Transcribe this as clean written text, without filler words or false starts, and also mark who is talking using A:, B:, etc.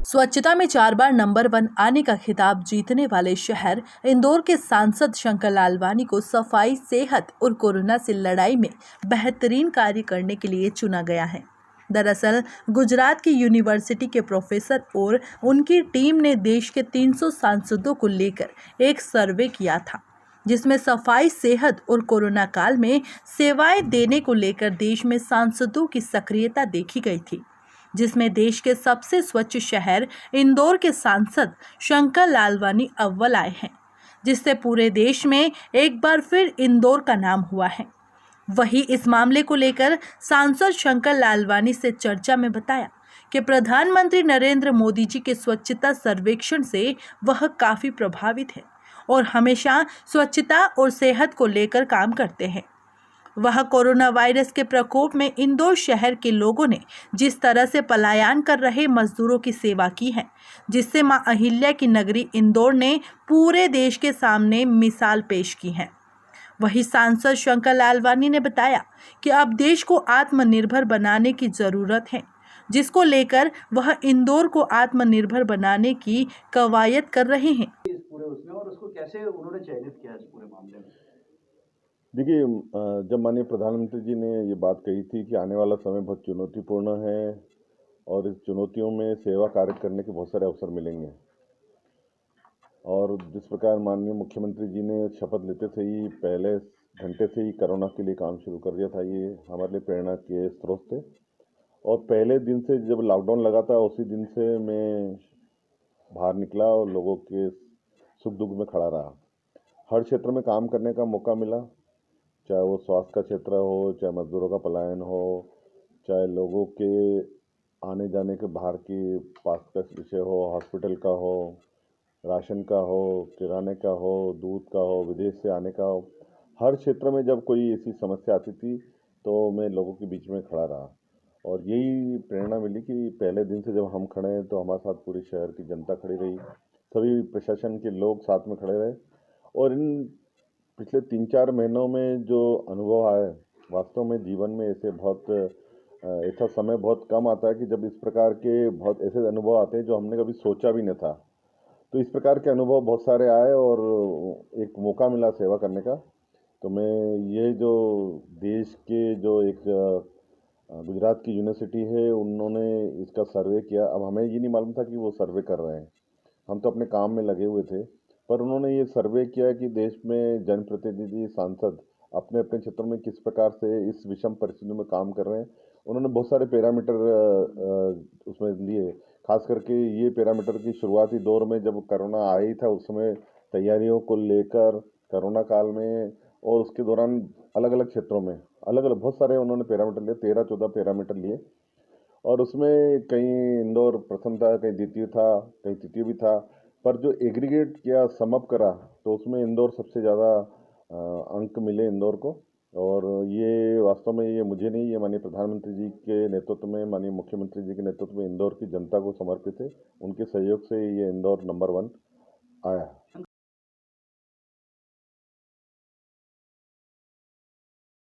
A: स्वच्छता में 4 बार नंबर 1 आने का खिताब जीतने वाले शहर इंदौर के सांसद शंकर लालवानी को सफाई, सेहत और कोरोना से लड़ाई में बेहतरीन कार्य करने के लिए चुना गया है। दरअसल गुजरात की यूनिवर्सिटी के प्रोफेसर और उनकी टीम ने देश के 300 सांसदों को लेकर एक सर्वे किया था, जिसमें सफाई, सेहत और कोरोना काल में सेवाएं देने को लेकर देश में सांसदों की सक्रियता देखी गई थी, जिसमें देश के सबसे स्वच्छ शहर इंदौर के सांसद शंकर लालवानी अव्वल आए हैं, जिससे पूरे देश में एक बार फिर इंदौर का नाम हुआ है। वहीं इस मामले को लेकर सांसद शंकर लालवानी से चर्चा में बताया कि प्रधानमंत्री नरेंद्र मोदी जी के स्वच्छता सर्वेक्षण से वह काफी प्रभावित है और हमेशा स्वच्छता और सेहत को लेकर काम करते हैं। वह कोरोना वायरस के प्रकोप में इंदौर शहर के लोगों ने जिस तरह से पलायन कर रहे मजदूरों की सेवा की है, जिससे मां अहिल्या की नगरी इंदौर ने पूरे देश के सामने मिसाल पेश की है। वहीं सांसद शंकर लालवानी ने बताया कि अब देश को आत्मनिर्भर बनाने की जरूरत है, जिसको लेकर वह इंदौर को आत्मनिर्भर बनाने की कवायद कर रहे हैं।
B: इस पूरे उसमें और उसको कैसे उन्होंने चयनित किया इस पूरे मामले में?
C: देखिए, जब माननीय प्रधानमंत्री जी ने ये बात कही थी कि आने वाला समय बहुत चुनौतीपूर्ण है और इस चुनौतियों में सेवा कार्य करने के बहुत सारे अवसर मिलेंगे, और जिस प्रकार माननीय मुख्यमंत्री जी ने शपथ लेते थे ही पहले घंटे से ही कोरोना के लिए काम शुरू कर दिया था, ये हमारे लिए प्रेरणा के स्रोत थे। और पहले दिन से जब लॉकडाउन लगा था उसी दिन से मैं बाहर निकला और लोगों के सुख दुख में खड़ा रहा। हर क्षेत्र में काम करने का मौका मिला, चाहे वो स्वास्थ्य का क्षेत्र हो, चाहे मजदूरों का पलायन हो, चाहे लोगों के आने जाने के बाहर की पास का विषय हो, हॉस्पिटल का हो, राशन का हो, किराने का हो, दूध का हो, विदेश से आने का हो। हर क्षेत्र में जब कोई ऐसी समस्या आती थी तो मैं लोगों के बीच में खड़ा रहा, और यही प्रेरणा मिली कि पहले दिन से जब हम खड़े हैं तो हमारे साथ पूरे शहर की जनता खड़ी रही, सभी प्रशासन के लोग साथ में खड़े रहे। और इन पिछले 3-4 महीनों में जो अनुभव आए, वास्तव में जीवन में ऐसा समय बहुत कम आता है कि जब इस प्रकार के बहुत ऐसे अनुभव आते हैं जो हमने कभी सोचा भी नहीं था। तो इस प्रकार के अनुभव बहुत सारे आए और एक मौका मिला सेवा करने का। तो मैं ये जो देश के जो एक गुजरात की यूनिवर्सिटी है, उन्होंने इसका सर्वे किया। अब हमें ये नहीं मालूम था कि वो सर्वे कर रहे हैं, हम तो अपने काम में लगे हुए थे, पर उन्होंने ये सर्वे किया कि देश में जनप्रतिनिधि, सांसद अपने अपने क्षेत्रों में किस प्रकार से इस विषम परिस्थितियों में काम कर रहे हैं। उन्होंने बहुत सारे पैरामीटर उसमें लिए, खास करके ये पैरामीटर की शुरुआती दौर में जब कोरोना आई था उस समय तैयारियों को लेकर, कोरोना काल में और उसके दौरान अलग अलग क्षेत्रों में अलग अलग बहुत सारे उन्होंने पैरामीटर लिए, 13-14 पैरामीटर लिए। और उसमें कहीं इंदौर प्रथम था, कहीं द्वितीय था, कहीं तृतीय भी था, पर जो एग्रीगेट किया, सम अप करा, तो उसमें इंदौर सबसे ज़्यादा अंक मिले इंदौर को। और ये वास्तव में ये मुझे नहीं, ये माननीय प्रधानमंत्री जी के नेतृत्व में, माननीय मुख्यमंत्री जी के नेतृत्व में इंदौर की जनता को समर्पित है। उनके सहयोग से ये इंदौर नंबर 1 आया।